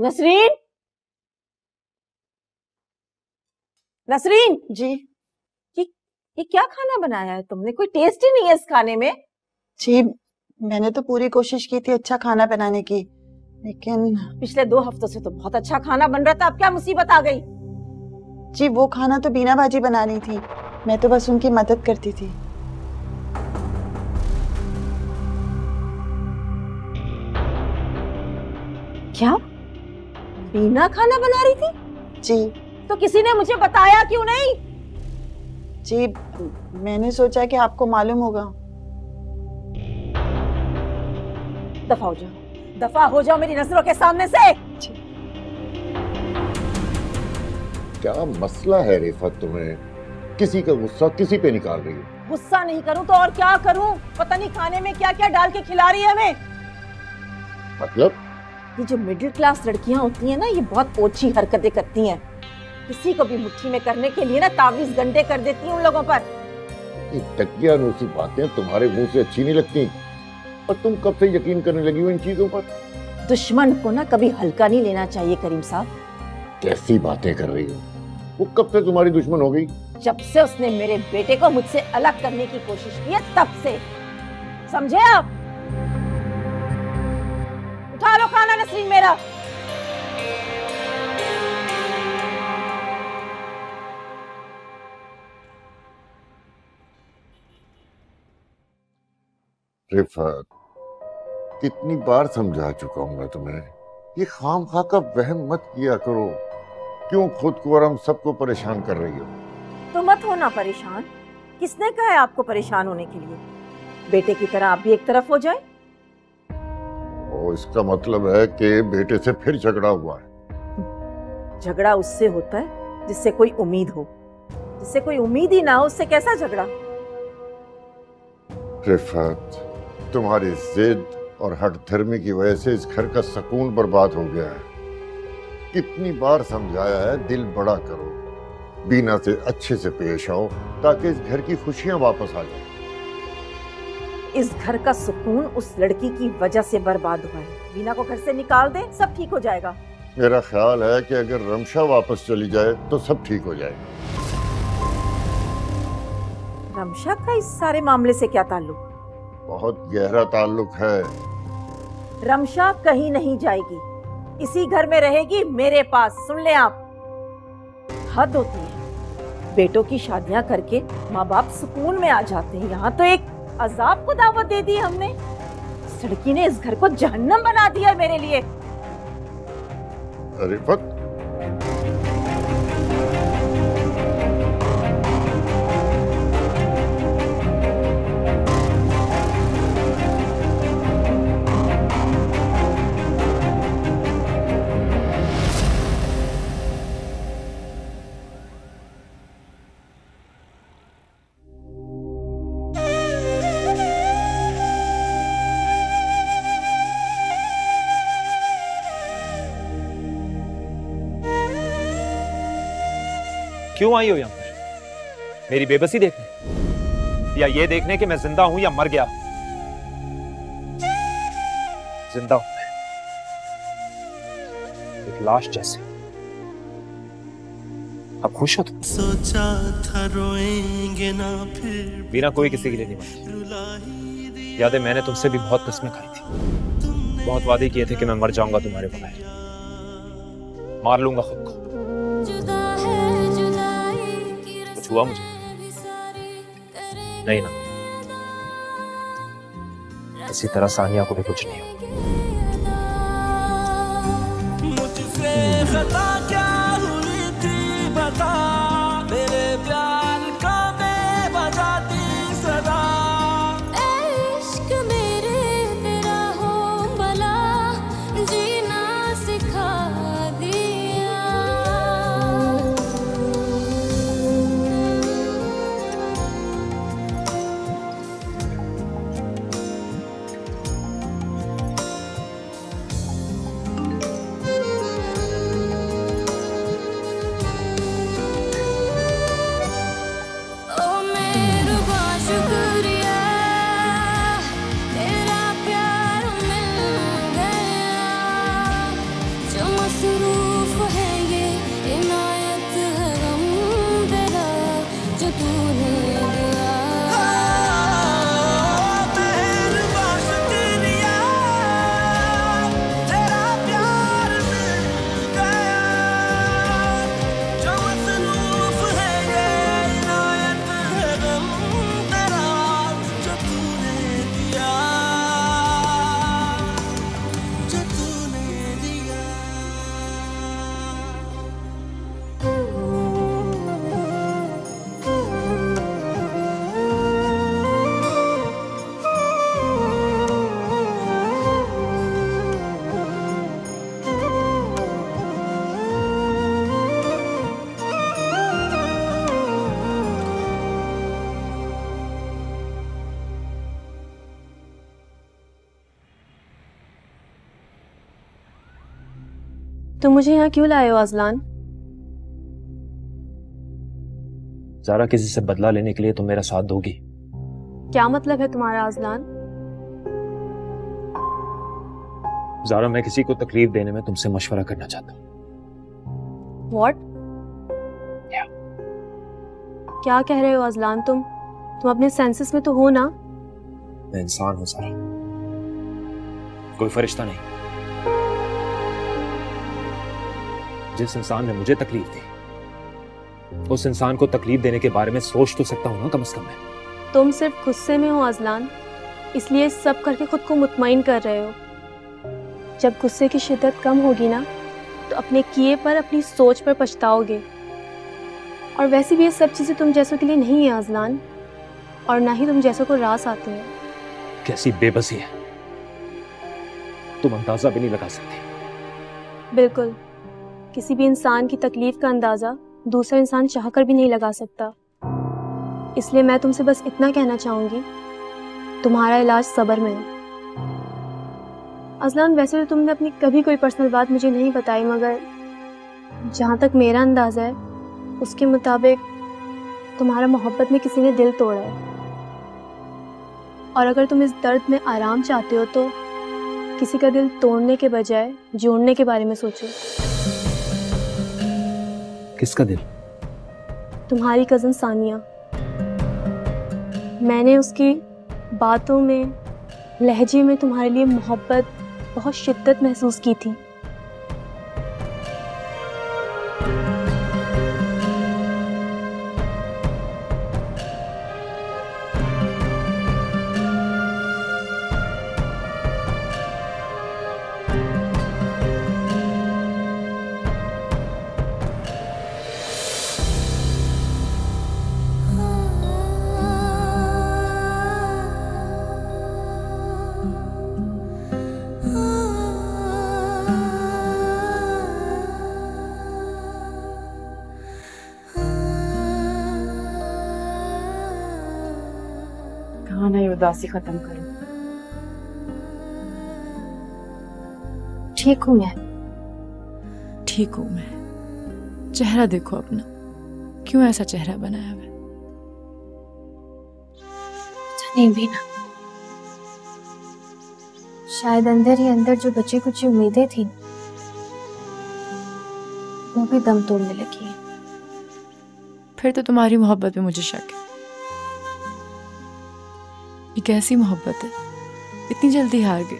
नसरीन, नसरीन जी। ये क्या खाना बनाया है तुमने? कोई टेस्ट ही नहीं है इस खाने में। जी मैंने तो पूरी कोशिश की थी अच्छा खाना बनाने की, लेकिन पिछले 2 हफ्तों से तो बहुत अच्छा खाना बन रहा था, अब क्या मुसीबत आ गई? जी वो खाना तो बीना बाजी बना रही थी, मैं तो बस उनकी मदद करती थी। क्या बीना खाना बना रही थी? जी। तो किसी ने मुझे बताया क्यों नहीं? जी मैंने सोचा कि आपको मालूम होगा। दफा हो जाओ, दफा हो जाओ मेरी नजरों के सामने से। क्या मसला है रिफत, तुम्हें किसी का गुस्सा किसी पे निकाल रही हो? गुस्सा नहीं करूं तो और क्या करूं? पता नहीं खाने में क्या क्या डाल के खिला रही है हमें। मतलब? ये जो मिडिल क्लास लड़कियां होती हैं ना, ये बहुत ओछी हरकतें करती हैं। किसी को भी मुट्ठी में करने के लिए ना तावीज गंडे कर देती हैं उन लोगों पर। ये दकियानूसी बातें तुम्हारे मुंह से अच्छी नहीं लगती, और तुम कब से यकीन करने लगी हो इन चीजों पर? दुश्मन को ना कभी हल्का नहीं लेना चाहिए करीम साहब। कैसी बातें कर रही हो? वो कब से तुम्हारी दुश्मन हो गई? जब से उसने मेरे बेटे को मुझसे अलग करने की कोशिश की है तब से, समझे आप? उठा लो खाना नसरीन मेरा। रिफत, कितनी बार समझा चुका हूं मैं तुम्हें, ये खामखा का वहम मत किया करो। क्यों खुद को और हम सबको परेशान कर रही हो? तो मत होना परेशान। किसने कहा है आपको परेशान होने के लिए? बेटे की तरह आप भी एक तरफ हो जाए। और इसका मतलब है कि बेटे से फिर झगड़ा हुआ है? झगड़ा उससे होता है जिससे कोई उम्मीद हो, जिससे कोई उम्मीद ही ना हो उससे कैसा झगड़ा? रिफत, तुम्हारी जिद और हठधर्मी की वजह से इस घर का सुकून बर्बाद हो गया है। कितनी बार समझाया है दिल बड़ा करो, बीना से अच्छे से पेश आओ ताकि इस घर की खुशियां वापस आ जाए। इस घर का सुकून उस लड़की की वजह से बर्बाद हुआ है। बीना को घर से निकाल दे, सब ठीक हो जाएगा। मेरा ख्याल है कि अगर रमशा वापस चली जाए तो सब ठीक हो जाएगा। रमशा का इस सारे मामले से क्या ताल्लुक? बहुत गहरा ताल्लुक है। रमशा कहीं नहीं जाएगी, इसी घर में रहेगी मेरे पास। सुन ले आप, हद होती है। बेटों की शादियां करके माँ बाप सुकून में आ जाते हैं, यहाँ तो एक अजाब को दावत दे दी हमने। इस लड़की ने इस घर को जहन्नम बना दिया मेरे लिए। रिफत, क्यों आई हो यहां पर? मेरी बेबसी देखने, या ये देखने कि मैं जिंदा हूं या मर गया? जिंदा हूं मैं, एक लाश जैसे। अब खुश हो तुम? सोचा था रोएंगे ना फिर। बिना कोई किसी के लिए नहीं मरती। याद है मैंने तुमसे भी बहुत कस्में खाई थी, बहुत वादे किए थे कि मैं मर जाऊंगा तुम्हारे बगैर, मार लूंगा खुद को। कुछ हुआ मुझे? नहीं ना, इसी तरह सानिया को भी कुछ नहीं हुआ। मुझसे खता क्या हुई थी बता, मेरे प्यार का मैं बजाती सदा। इश्क मेरे तेरा हो भला, जीना सिखा दिया। तुम मुझे यहाँ क्यों लाए हो अजलान? ज़ारा, किसी से बदला लेने के लिए तुम मेरा साथ दोगी? क्या मतलब है तुम्हारा अजलान? ज़ारा, मैं किसी को तकलीफ देने में तुमसे मशवरा करना चाहता हूँ। What? क्या कह रहे हो अजलान? तुम अपने सेंसेस में तो हो ना? मैं इंसान हूं ज़ारा, कोई फरिश्ता नहीं। जिस इंसान ने मुझे तकलीफ दी, उस इंसान को तकलीफ देने के बारे में सोच तो सकता हूं ना कम से कम मैं। तुम सिर्फ गुस्से में हो अजलान, इसलिए सब करके खुद को मुतमईन कर रहे हो। जब गुस्से की शिद्दत कम होगी ना, तो अपने किए पर, अपनी सोच पर पछताओगे। और वैसे भी ये सब चीजें तुम जैसों के लिए नहीं है अजलान, और ना ही तुम जैसों को रास आते हैं। कैसी बेबसी है, तुम अंदाजा भी नहीं लगा सकती। बिल्कुल, किसी भी इंसान की तकलीफ का अंदाजा दूसरा इंसान चाहकर भी नहीं लगा सकता। इसलिए मैं तुमसे बस इतना कहना चाहूंगी, तुम्हारा इलाज सब्र में है। अजलान, वैसे तो तुमने अपनी कभी कोई पर्सनल बात मुझे नहीं बताई, मगर जहाँ तक मेरा अंदाजा है उसके मुताबिक तुम्हारा मोहब्बत में किसी ने दिल तोड़ा है। और अगर तुम इस दर्द में आराम चाहते हो तो किसी का दिल तोड़ने के बजाय जोड़ने के बारे में सोचो। किसका दिल? तुम्हारी कज़न सानिया। मैंने उसकी बातों में, लहजे में तुम्हारे लिए मोहब्बत, बहुत शिद्दत महसूस की थी। कहाँ ना ये उदासी खत्म करूं। ठीक हूँ मैं। ठीक हूं मैं। चेहरा देखो अपना, क्यों ऐसा चेहरा बनाया हुआ है? नहीं भी ना, शायद अंदर ही अंदर जो बची कुछ उम्मीदें थी वो भी दम तोड़ने लगी है। फिर तो तुम्हारी मोहब्बत में मुझे शक है। ये कैसी मोहब्बत है, इतनी जल्दी हार गई?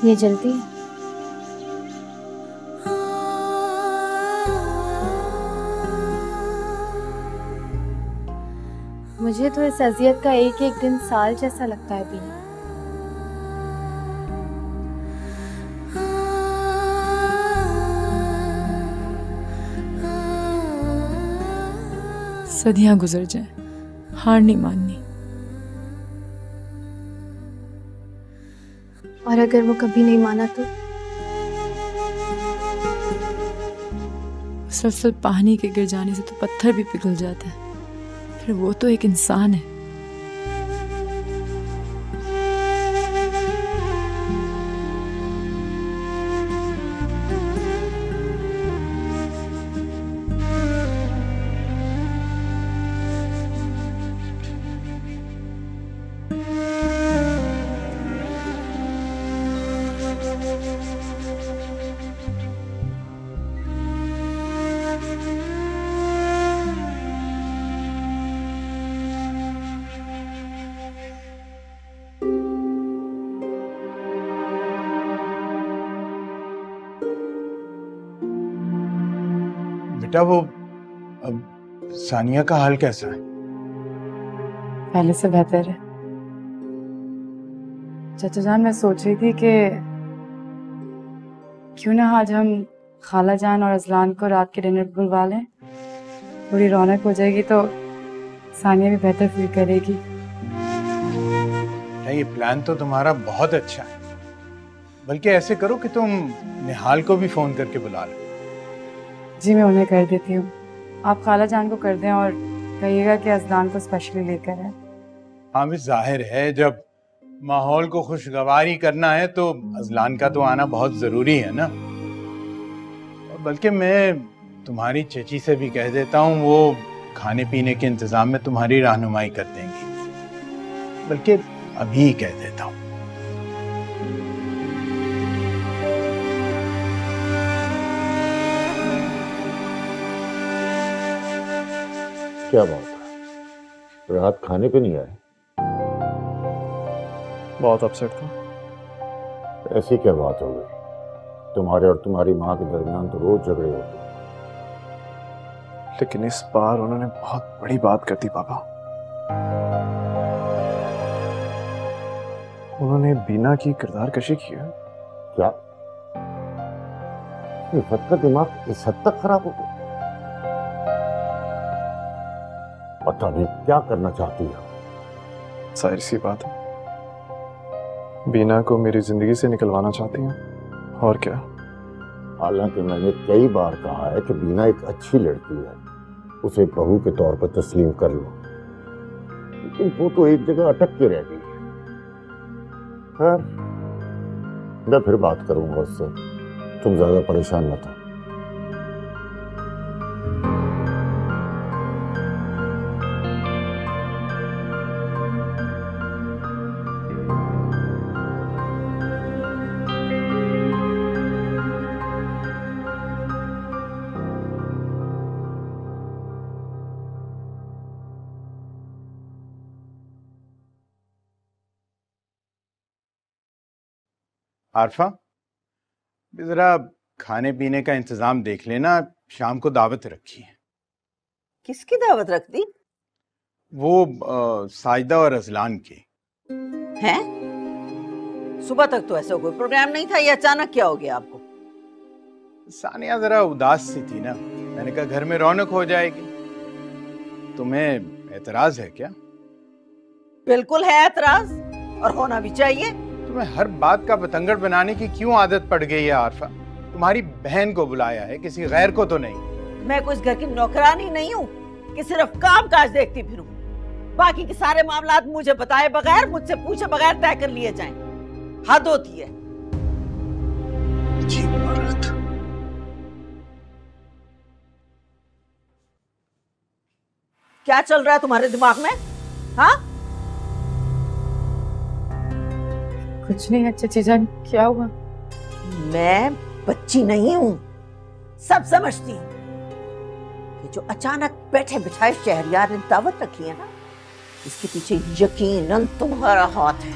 ये जल्दी है। मुझे तो इस अजियत का एक एक दिन साल जैसा लगता है बीना। सदियां गुजर जाएं, हार नहीं माननी। और अगर वो कभी नहीं माना तो? मुसलसल पानी के गिर जाने से तो पत्थर भी पिघल जाता है, फिर वो तो एक इंसान है। बेटा, वो अब सानिया का हाल कैसा है? पहले से बेहतर है। चाचा जान, मैं सोच रही थी कि क्यों ना आज हम खाला जान और अजलान को रात के डिनर पर बुलवा लें। थोड़ी रौनक हो जाएगी तो सानिया भी बेहतर फील करेगी। ये प्लान तो तुम्हारा बहुत अच्छा है, बल्कि ऐसे करो कि तुम निहाल को भी फोन करके बुला लो। जी मैं उन्हें कर देती हूँ, आप खाला जान को कर दें और कहिएगा कि अजलान को स्पेशली लेकर है। हाँ भी जाहिर है, जब माहौल को खुशगवारी करना है तो अजलान का तो आना बहुत जरूरी है ना। और बल्कि मैं तुम्हारी चची से भी कह देता हूँ, वो खाने पीने के इंतजाम में तुम्हारी रहनुमाई कर देंगी। बल्कि अभी ही कह देता हूँ। क्या बात है, रात खाने पे नहीं आए? बहुत अपसेट था। ऐसी क्या बात हो गई? तुम्हारे और तुम्हारी माँ के दरमियान तो रोज झगड़े होते हैं। लेकिन इस बार उन्होंने बहुत बड़ी बात कर दी पापा। उन्होंने बीना की किरदार कशी की है। क्या इफ़त का दिमाग इस हद तक खराब हो गया? पता नहीं क्या करना चाहती है। सारी सी बात है, बीना को मेरी जिंदगी से निकलवाना चाहती हैं। और क्या? हालांकि मैंने कई बार कहा है कि बीना एक अच्छी लड़की है, उसे बहू के तौर पर तस्लीम कर लो, लेकिन वो तो एक जगह अटक के रह गई है। खैर, मैं फिर बात करूंगा उससे, तुम ज्यादा परेशान मत हो। आरफा, जरा खाने पीने का इंतजाम देख लेना, शाम को दावत रखी है। किसकी दावत रख दी? वो साजिदा और अजलान की। हैं? सुबह तक तो ऐसा कोई प्रोग्राम नहीं था, ये अचानक क्या हो गया आपको? सानिया जरा उदास सी थी ना, मैंने कहा घर में रौनक हो जाएगी। तुम्हें एतराज है क्या? बिल्कुल है एतराज, और होना भी चाहिए। तुम्हें हर बात का बतंगड़ बनाने की क्यों आदत पड़ गई है आरफा? तुम्हारी बहन को बुलाया है, किसी गैर को तो नहीं। मैं कोई घर की नौकरानी नहीं हूँ कि सिर्फ काम काज देखती फिरूं। बाकी के सारे मामलात मुझे बताए बगैर, मुझसे पूछे बगैर तय कर लिए जाएं। हद होती है। अजीब औरत। क्या चल रहा है तुम्हारे दिमाग में? हाँ? कुछ नहीं है चची जान, क्या हुआ? मैं बच्ची नहीं हूं, सब समझती हूँ। ये जो अचानक बैठे बिठाए शहरियार ने दावत रखी है ना, इसके पीछे यकीनन तुम्हारा हाथ है।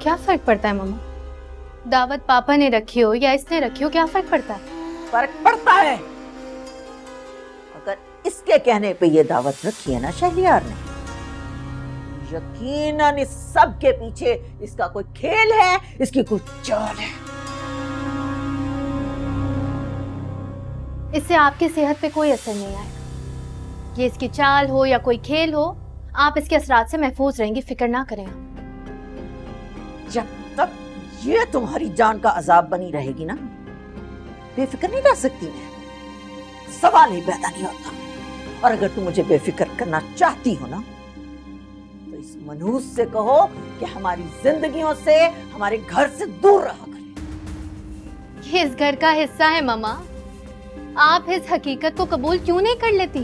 क्या फर्क पड़ता है मम्मा? दावत पापा ने रखी हो या इसने रखी हो, क्या फर्क पड़ता है? फर्क पड़ता है। अगर इसके कहने पे ये दावत रखी है ना शहरियार ने, यकीनन इस सब के पीछे इसका कोई खेल है, इसकी कोई चाल है। इससे आपकी सेहत पे कोई असर नहीं आएगा। ये इसकी चाल हो या कोई खेल हो, आप इसके असरात से महफूज रहेंगी, फिक्र ना करें। जब तक ये तुम्हारी जान का अजाब बनी रहेगी ना, बेफिक्र नहीं रह सकती मैं। सवाल ही पैदा नहीं होता। और अगर तुम मुझे बेफिक्र करना चाहती हो ना, तो इस मनहूस से कहो कि हमारी जिंदगियों से, हमारे घर से दूर रहा करे। ये इस घर का हिस्सा है मम्मा। आप इस हकीकत को कबूल क्यों नहीं कर लेती?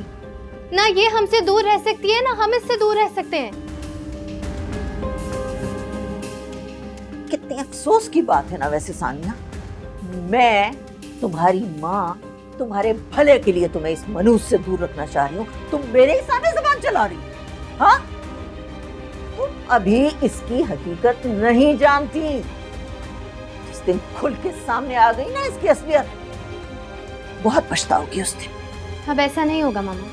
ना ये हमसे दूर रह सकती है, ना हम इससे दूर रह सकते हैं। कितने अफसोस की बात है ना वैसे सानिया। मैं तुम्हारी माँ, तुम्हारे भले के लिए तुम्हें इस मनहूस से दूर रखना चाह रही हूँ, तुम मेरे ही सामने ज़बान चला रही हो। हाँ, तुम अभी इसकी हकीकत नहीं जानती। जिस दिन खुल के सामने आ गई ना इसकी असलियत, बहुत पछताओगी उस दिन। अब ऐसा नहीं होगा मामा,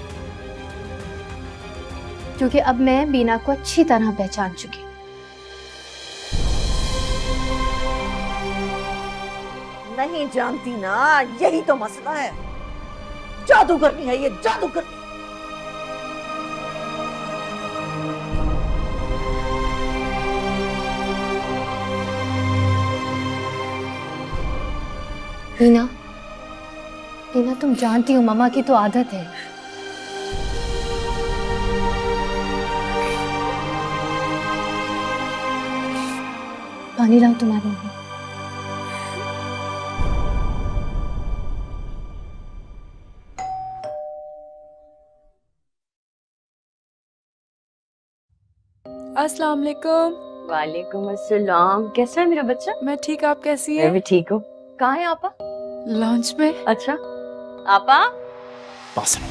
क्योंकि अब मैं बीना को अच्छी तरह पहचान चुकी हूँ। नहीं जानती ना, यही तो मसला है। जादू करनी है ये, जादू करनी। बीना, बीना तुम जानती हो मामा की तो आदत है। पानी लाऊं तुम्हारे लिए? अस्सलाम वालेकुम। वालेकुम अस्सलाम। कैसा है मेरा बच्चा? मैं ठीक, आप कैसी मैं हैं? भी ठीक हूँ। कहाँ है आपा? लॉन्च में। अच्छा आपा, पास रहो।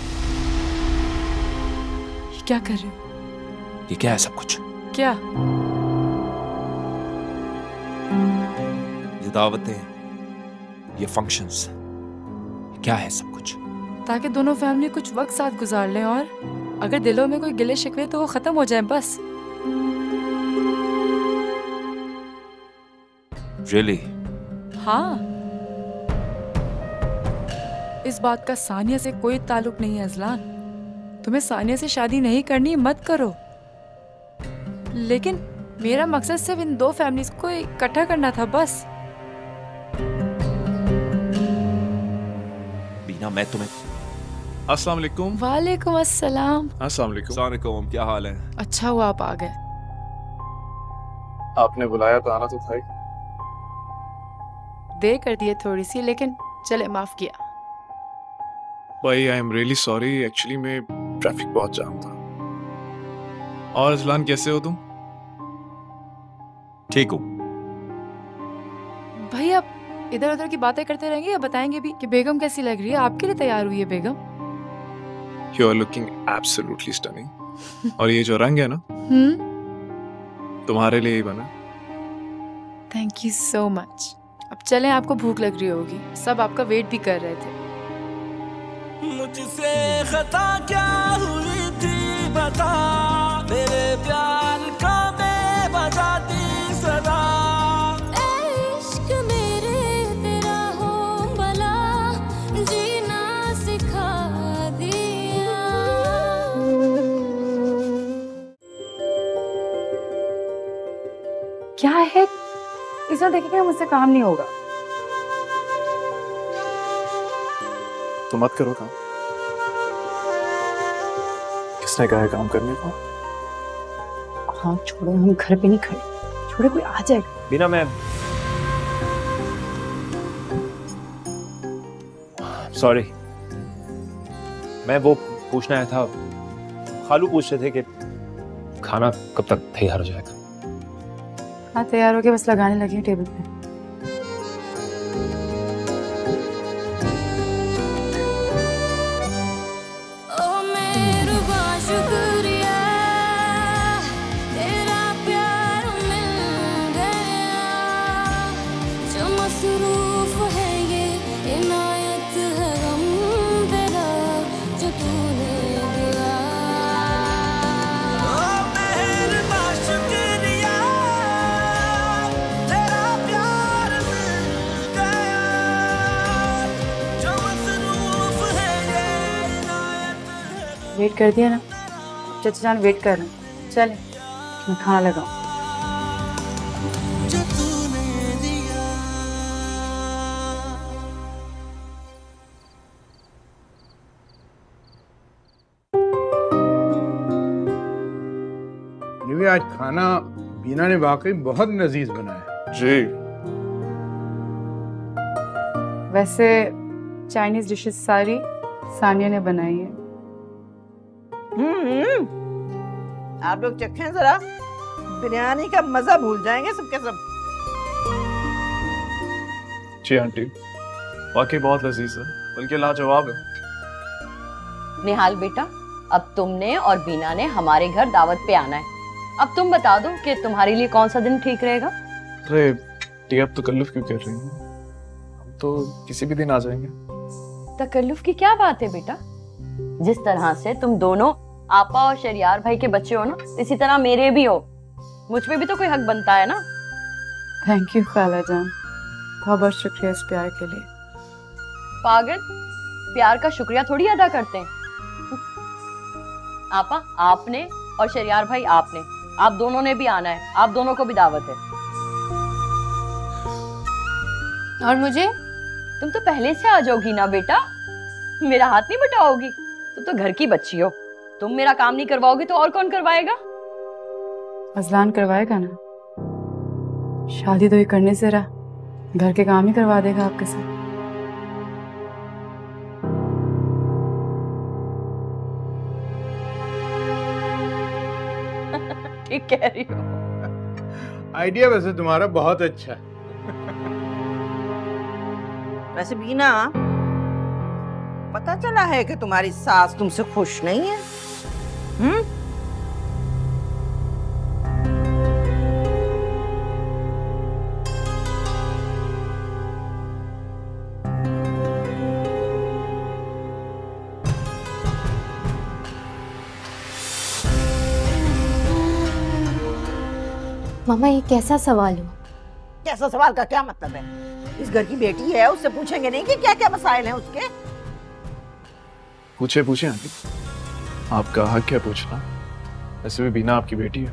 ये क्या कर रहे हो? ये क्या है सब कुछ? क्या? ये दावतें, ये फंक्शंस, क्या है सब कुछ? ताकि दोनों फैमिली कुछ वक्त साथ गुजार लें और अगर दिलों में कोई गिले शिकवे तो वो खत्म हो जाए बस। Really? हाँ, इस बात का सानिया से कोई ताल्लुक नहीं है अजलान। तुम्हें सानिया से शादी नहीं करनी, मत करो। लेकिन मेरा मकसद सिर्फ इन दो फैमिलीज को इकट्ठा करना था बस। बीना, मैं तुम्हें अस्सलाम वालेकुम। वालेकुम अस्सलाम। अस्सलाम वालेकुम। क्या हाल है? अच्छा हुआ आप आ गए। आपने बुलाया तो आना तो था ही। देर कर दिए थोड़ी सी, लेकिन चले माफ किया। भाई I am really sorry, actually में ट्रैफिक बहुत जाम था। और अजलान कैसे हो तुम? ठीक हूँ। भाई आप इधर उधर की बातें करते रहेंगे या बताएंगे भी कि बेगम कैसी लग रही है? आपके लिए तैयार हुई है begum. You are looking absolutely stunning. और ये जो रंग है ना, तुम्हारे लिए ही बना। Thank you so much. अब चलें, आपको भूख लग रही होगी, सब आपका वेट भी कर रहे थे। मुझसे खता क्या हुई थी बता, मेरे प्यार का मैं बजाती सदा। इश्क मेरे तेरा हो भला, जीना सिखा दिया। क्या है? इसमें देखिए मुझसे काम नहीं होगा। तो मत करो काम। किसने कहा है काम करने को? हाँ छोड़ो, हम घर पे नहीं खड़े। छोड़ो, कोई आ जाएगा। बीना, मैं सॉरी, मैं वो पूछना आया था। खालू पूछ रहे थे कि खाना कब तक तैयार हो जाएगा। हाँ तैयार हो गया, बस लगाने लगी टेबल पे। वेट कर दिया ना चाचा जान, वेट कर रहे हैं। चले मैं खाना लगाऊं। आज खाना बीना ने वाकई बहुत लजीज बनाया जी। वैसे चाइनीज डिशेस सारी सानिया ने बनाई है। आप लोग चखें जरा, बिरयानी का मजा भूल जाएंगे सबके सब। जी आंटी, वाकई बहुत लजीज है, बल्कि लाजवाब है। निहाल बेटा, अब तुमने और बीना ने हमारे घर दावत पे आना है। अब तुम बता दो कि तुम्हारे लिए कौन सा दिन ठीक रहेगा। अरे टी, अब तकल्लुफ क्यों कर रही हैं? हम तो किसी भी दिन आ जाएंगे। तकल्लुफ की क्या बात है बेटा? जिस तरह से तुम दोनों आपा और शरियार भाई के बच्चे हो ना, इसी तरह मेरे भी हो। मुझ पे भी तो कोई हक बनता है ना। थैंक यू खाला जान, बहुत बहुत शुक्रिया इस प्यार के लिए। पागल, प्यार का शुक्रिया थोड़ी अदा करते हैं। आपा आपने और शरियार भाई आपने, आप दोनों ने भी आना है। आप दोनों को भी दावत है। और मुझे? तुम तो पहले से आ जाओगी ना बेटा, मेरा हाथ नहीं बटाओगी। तुम तो घर की बच्ची हो, तुम मेरा काम नहीं करवाओगी तो और कौन करवाएगा? अजलान करवाएगा ना। शादी तो ये करने से रहा, घर के काम ही करवा देगा आपके साथ। ठीक कह रही हो। आइडिया वैसे तुम्हारा बहुत अच्छा है। वैसे बीना, पता चला है कि तुम्हारी सास तुमसे खुश नहीं है? मामा ये कैसा सवाल हुआ? कैसा सवाल का क्या मतलब है? इस घर की बेटी है, उससे पूछेंगे नहीं कि क्या क्या मसाइल हैं उसके? पूछे पूछे आंटी, आपका हक है पूछना। ऐसे भी बीना आपकी बेटी है।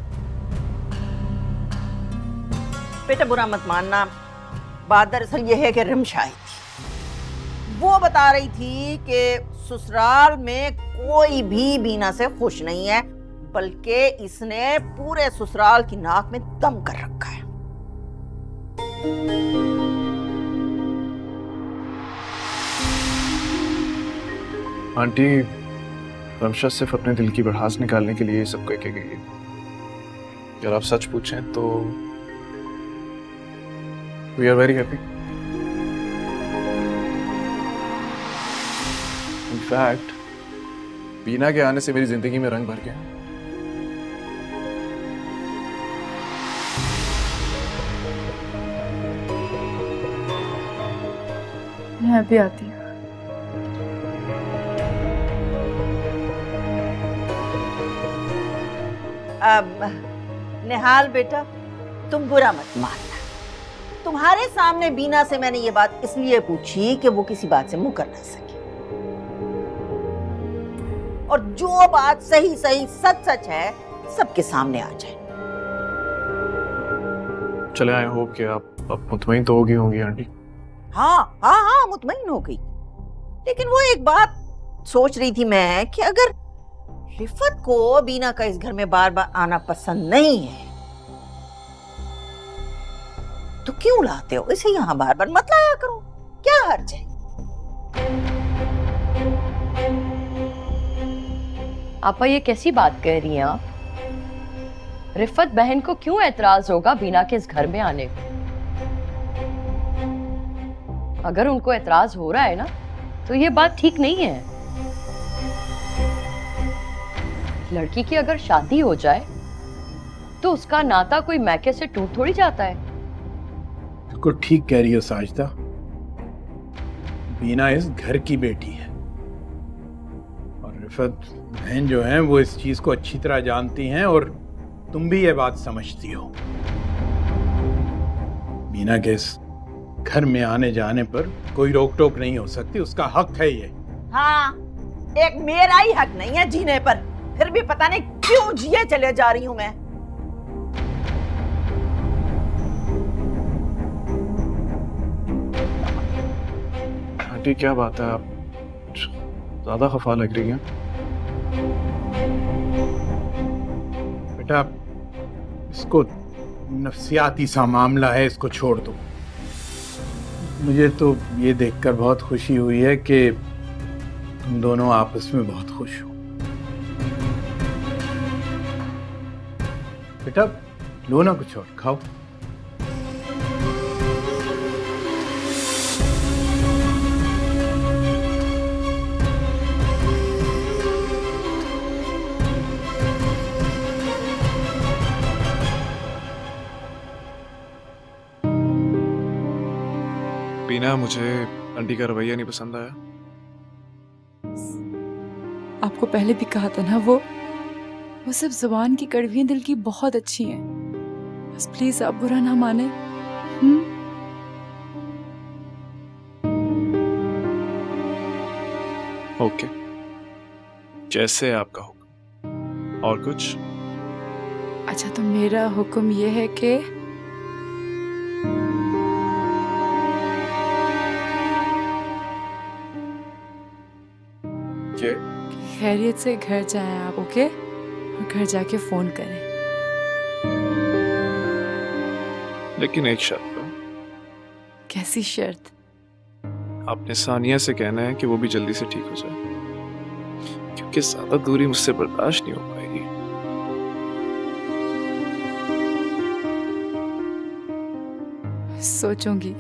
बेटा बुरा मत मानना, बात दरअसल ये है कि रिमशा आई थी। वो बता रही थी कि ससुराल में कोई भी बीना से खुश नहीं है, बल्कि इसने पूरे ससुराल की नाक में दम कर रखा है। आंटी, रमशा सिर्फ अपने दिल की भड़ास निकालने के लिए ये सब कह के गई है। अगर आप सच पूछें तो we are very happy. In fact Beena के आने से मेरी जिंदगी में रंग भर गया। मैं अभी आती हूँ। अब निहाल बेटा, तुम बुरा मत मानना। तुम्हारे सामने बीना से मैंने ये बात इसलिए पूछी कि वो किसी बात से मुंह कर ना सके, और जो बात सही सही सच सच है सबके सामने आ जाए। चले, आई होप कि आप अब मुतमईन तो होगी होंगी आंटी। हाँ हाँ हाँ, मुतमईन हो गई। लेकिन वो एक बात सोच रही थी मैं कि अगर रिफत को बीना का इस घर में बार बार आना पसंद नहीं है तो क्यों लाते हो इसे यहाँ बार बार? मत लाया करो, क्या हर्ज है? आपा ये कैसी बात कह रही हैं आप? रिफत बहन को क्यों एतराज होगा बीना के इस घर में आने को? अगर उनको एतराज हो रहा है ना तो ये बात ठीक नहीं है। लड़की की अगर शादी हो जाए तो उसका नाता कोई मैके से टूट थोड़ी जाता है। बिल्कुल ठीक कह रही हो साजिदा। बीना इस घर की बेटी है और रिफत बहन जो है वो इस चीज को अच्छी तरह जानती हैं, और तुम भी ये बात समझती हो। बीना के इस घर में आने जाने पर कोई रोक टोक नहीं हो सकती, उसका हक है ये। हाँ, एक मेरा ही हक नहीं है जीने पर, फिर भी पता नहीं क्यों जिए चले जा रही हूं मैं। आंटी क्या बात है, आप ज्यादा खफा लग रही हैं। बेटा इसको नफ्सियाती सा मामला है, इसको छोड़ दो। मुझे तो ये देखकर बहुत खुशी हुई है कि तुम दोनों आपस में बहुत खुश हो। बेटा लो ना कुछ और खाओ। बीना, मुझे आंटी का रवैया नहीं पसंद आया। आपको पहले भी कहा था ना, वो सिर्फ जुबान की कड़वी हैं, दिल की बहुत अच्छी हैं। बस प्लीज आप बुरा ना माने। ओके, जैसे आपका हुक्म। और कुछ? अच्छा, तो मेरा हुक्म ये है कि खैरियत से घर जाएं आप, ओके? और घर जाके फोन करें। लेकिन एक शर्त पर। कैसी शर्त? आपने सानिया से कहना है कि वो भी जल्दी से ठीक हो जाए, क्योंकि ज्यादा दूरी मुझसे बर्दाश्त नहीं हो पाएगी। सोचूंगी।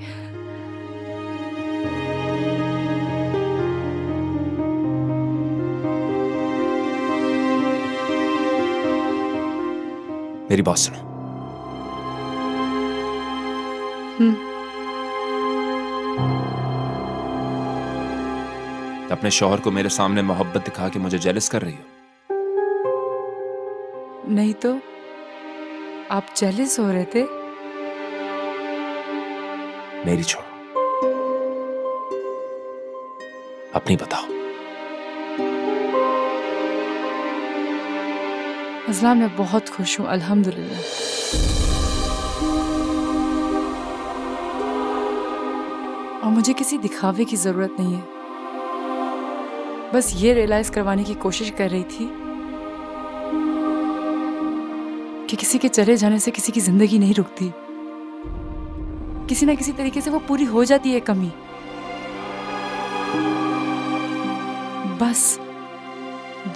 मेरी बात सुनो। अपने शौहर को मेरे सामने मोहब्बत दिखा के मुझे जेलस कर रही हो? नहीं तो आप जेलस हो रहे थे? मेरी छोड़ो, अपनी बताओ। अज़लान मैं बहुत खुश हूँ, अल्हम्दुलिल्लाह। और मुझे किसी दिखावे की जरूरत नहीं है। बस ये रियलाइज करवाने की कोशिश कर रही थी कि किसी के चले जाने से किसी की जिंदगी नहीं रुकती, किसी ना किसी तरीके से वो पूरी हो जाती है कमी। बस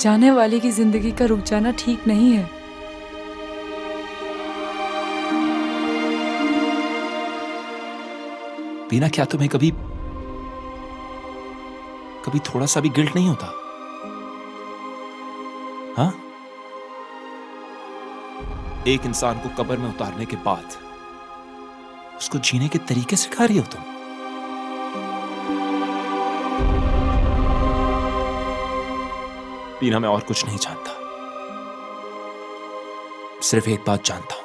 जाने वाले की जिंदगी का रुक जाना ठीक नहीं है। बीना, क्या तुम्हें कभी थोड़ा सा भी गिल्ट नहीं होता? हाँ? एक इंसान को कब्र में उतारने के बाद उसको जीने के तरीके सिखा रही हो तुम। बीना, मैं और कुछ नहीं जानता, सिर्फ एक बात जानता हूं।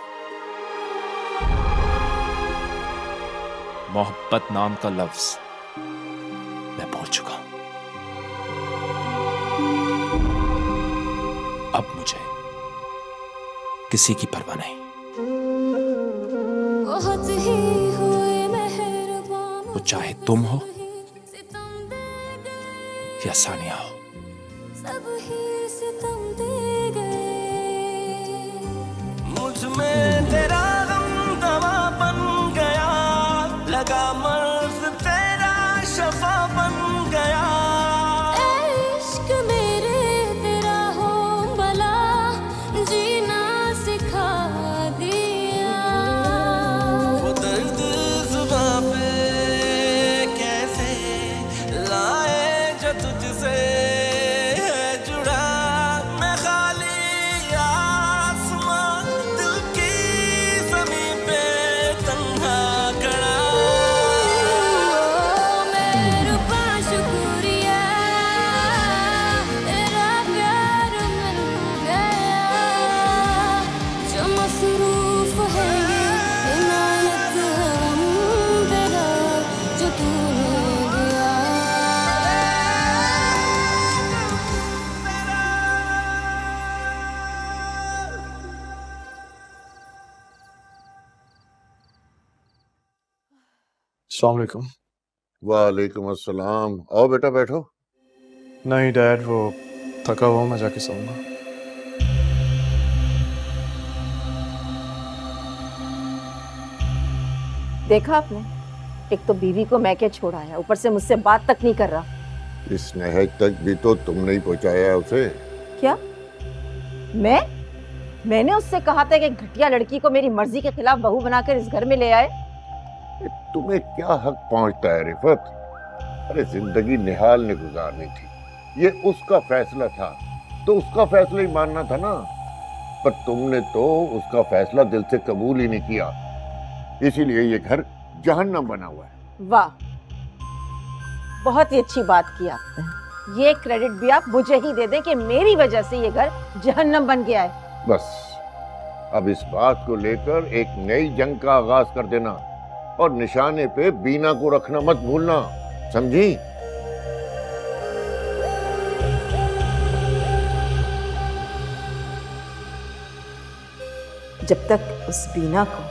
मोहब्बत नाम का लफ्ज मैं भूल चुका हूं। अब मुझे किसी की परवाह नहीं। वो चाहे तुम हो या सानिया हो। मुझ में तेरा गम दवा बन गया, लगा मर्ज तेरा शफा बन गया। इश्क मेरे तेरा हो भला, जीना सिखा दिया। वो दर्द जुबां पे कैसे लाए जो तुझसे जुड़ा। मैं खाली आसमां दिल की ज़मीं पे तन्हा खड़ा। मेहरबां शुक्रिया तेरा प्यार मिल गया, जो मसरूफ है ये इनायत हम तेरा जो तूने दिया। अस्सलाम वालेकुम। वालेकुम अस्सलाम। आओ बेटा बैठो। नहीं डैड, वो थका हुआ हूं, मैं जाके सोऊंगा। देखा आपने, एक तो बीवी को मैके छोड़ा है, ऊपर से मुझसे बात तक नहीं कर रहा। इस नहज तक भी तो तुमने ही पहुंचाया उसे। क्या? मैंने उससे कहा था कि घटिया लड़की को मेरी मर्जी के खिलाफ बहू बनाकर इस घर में ले आए। तुम्हें क्या हक पहुंचता है रिफत? अरे जिंदगी निहाल ने गुजारनी थी, ये उसका फैसला था तो उसका फैसला ही मानना था ना। पर तुमने तो उसका फैसला दिल से कबूल ही नहीं किया, इसीलिए ये घर जहन्नम बना हुआ है। वाह, बहुत ही अच्छी बात की आपने। ये क्रेडिट भी आप मुझे ही दे दें कि मेरी वजह से ये घर जहन्नम बन गया है। बस अब इस बात को लेकर एक नई जंग का आगाज कर देना और निशाने पे बीना को रखना मत भूलना, समझी? जब तक उस बीना को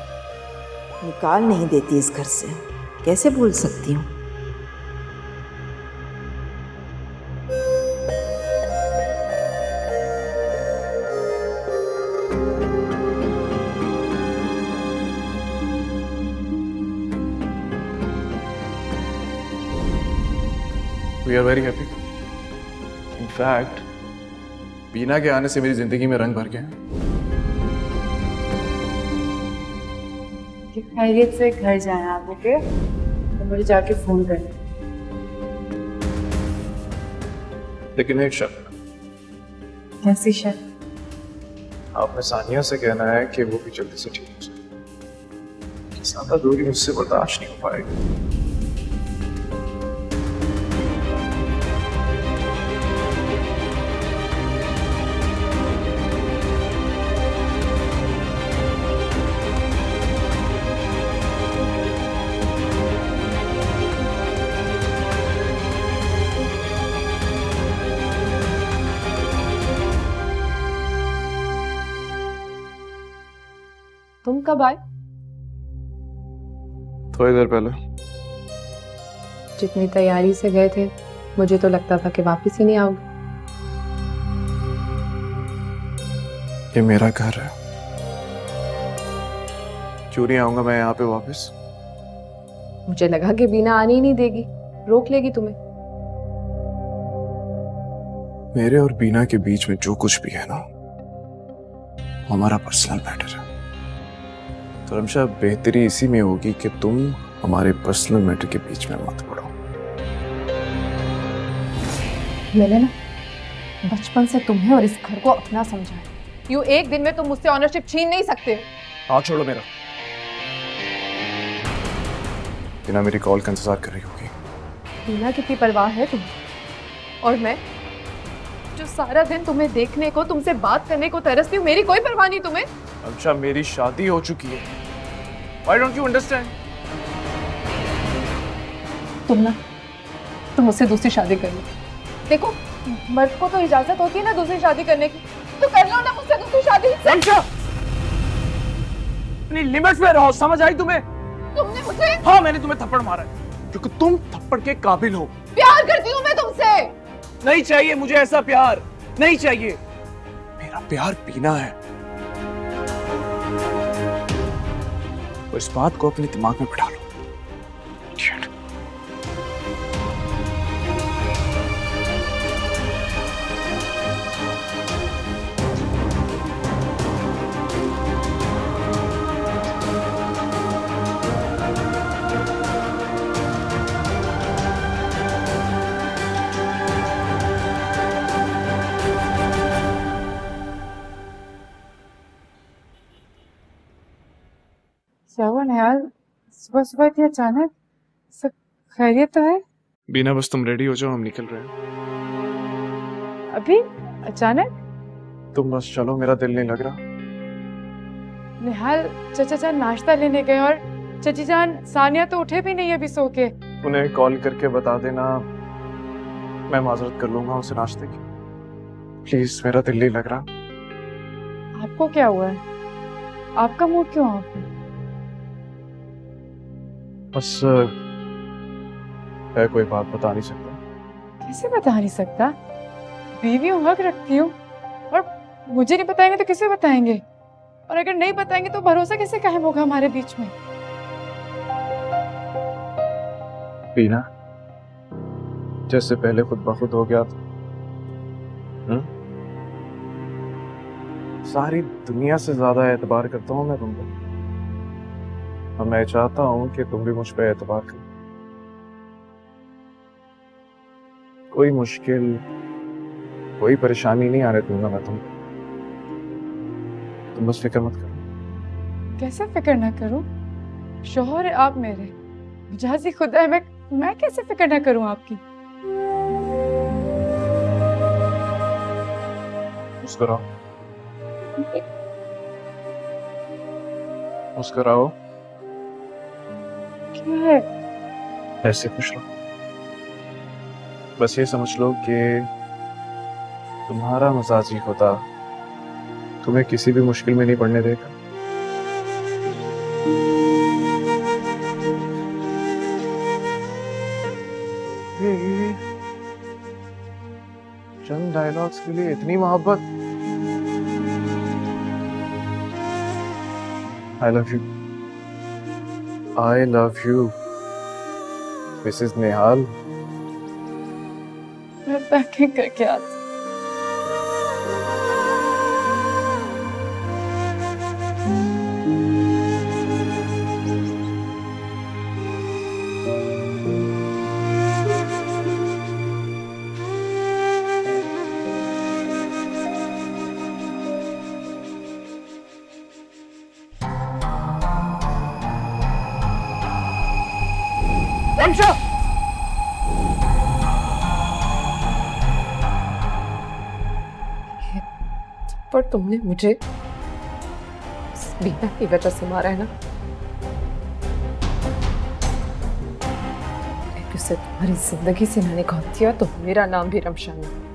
निकाल नहीं देती इस घर से, कैसे भूल सकती हूँ? We are very happy. In fact Beena के आने से मेरी जिंदगी में रंग भर गया है। खैरियत से घर जाए आप, ओके? तो मुझे जाके फोन करना। लेकिन एक शर्त। कैसी शर्त? आपने सानिया से कहना है कि वो भी जल्दी से ठीक हो जाए। ज्यादा दूरी मुझसे बर्दाश्त नहीं हो पाएगी। तुम कब आए? थोड़ी देर पहले। जितनी तैयारी से गए थे मुझे तो लगता था कि वापस ही नहीं आओगे। ये मेरा घर है, क्यों नहीं आऊंगा मैं यहाँ पे वापस? मुझे लगा कि बीना आने ही नहीं देगी, रोक लेगी तुम्हें। मेरे और बीना के बीच में जो कुछ भी है ना, हमारा पर्सनल मैटर है। तो रमशा, बेहतरी इसी में होगी कि तुम हमारे पर्सनल मैटर के बीच में मत पड़ो। मैंने ना बचपन से तुम्हें और इस घर को अपना समझा है। यूं एक दिन में तुम मुझसे ऑनरशिप छीन नहीं सकते। हाथ छोड़ो मेरा। बीना मेरी कॉल का इंतजार कर रही होगी। बीना कितनी परवाह है तुम्हें? और मैं जो सारा दिन तुम्हें देखने को, तुमसे बात करने को तरसती हूँ, मेरी कोई परवाह नहीं तुम्हें? अच्छा, मेरी शादी हो चुकी है। Why don't you understand? तुम मुझसे दूसरी शादी कर लो। देखो, मर्द को तो इजाजत होती है ना दूसरी शादी करने की, तो कर लो ना मुझसे दूसरी शादी। अपनी लिमिट्स में रहो, समझ आई तुम्हें? तुमने मुझे? हाँ, मैंने तुम्हें थप्पड़ मारा है क्योंकि तुम थप्पड़ के काबिल हो। प्यार करती हूँ मैं तुमसे। नहीं चाहिए मुझे ऐसा प्यार, नहीं चाहिए। मेरा प्यार बीना है। और इस बात को अपने दिमाग में बिठा लो। क्या हुआ निहाल, सुबह सुबह इतनी अचानक? सब खैरियत तो है? बीना, बस तुम रेडी हो जाओ, हम निकल रहे हैं। अभी अचानक? तुम बस चलो, मेरा दिल नहीं लग रहा। निहाल, चाचा जान नाश्ता लेने गए और चाची जान सानिया तो उठे भी नहीं अभी सो के। उन्हें कॉल करके बता देना, मैं माजरत कर लूंगा उसे नाश्ते की। प्लीज, मेरा दिल नहीं लग रहा। आपको क्या हुआ है? आपका मूड क्यों ऑफ है? बस मैं कोई बात बता नहीं सकता। कैसे बता नहीं सकता? बीवी हूँ, हक रखती हूँ, और मुझे नहीं बताएंगे तो किसे बताएंगे? और अगर नहीं बताएंगे तो भरोसा कैसे कायम होगा हमारे बीच में? बीना, जैसे पहले खुद ब खुद हो गया था। सारी दुनिया से ज्यादा एतबार करता हूँ मैं तुम पे, और मैं चाहता हूँ कि तुम भी मुझ पे एतबार करो। कोई मुश्किल, कोई परेशानी नहीं आने दूंगा मैं तुम बस फिक्र मत करो। कैसे फिक्र ना करूं? शोहर है आप मेरे, मिजाजी खुदा है, मैं कैसे फिक्र ना करूं आपकी? मुस्कुराओ, मुस्कुराओ। क्या है? ऐसे खुश रहो। बस ये समझ लो कि तुम्हारा मजाजी खुदा तुम्हें किसी भी मुश्किल में नहीं पड़ने देगा। चंद डायलॉग्स के लिए इतनी मोहब्बत। I love you, I love you Mrs Nehal. मैं पैकिंग करके आती। पर तुमने मुझे बीना की वजह से मारा है ना। एक उसे तुम्हारी जिंदगी से मैंने खो दिया तो मेरा नाम भी रमशा नहीं।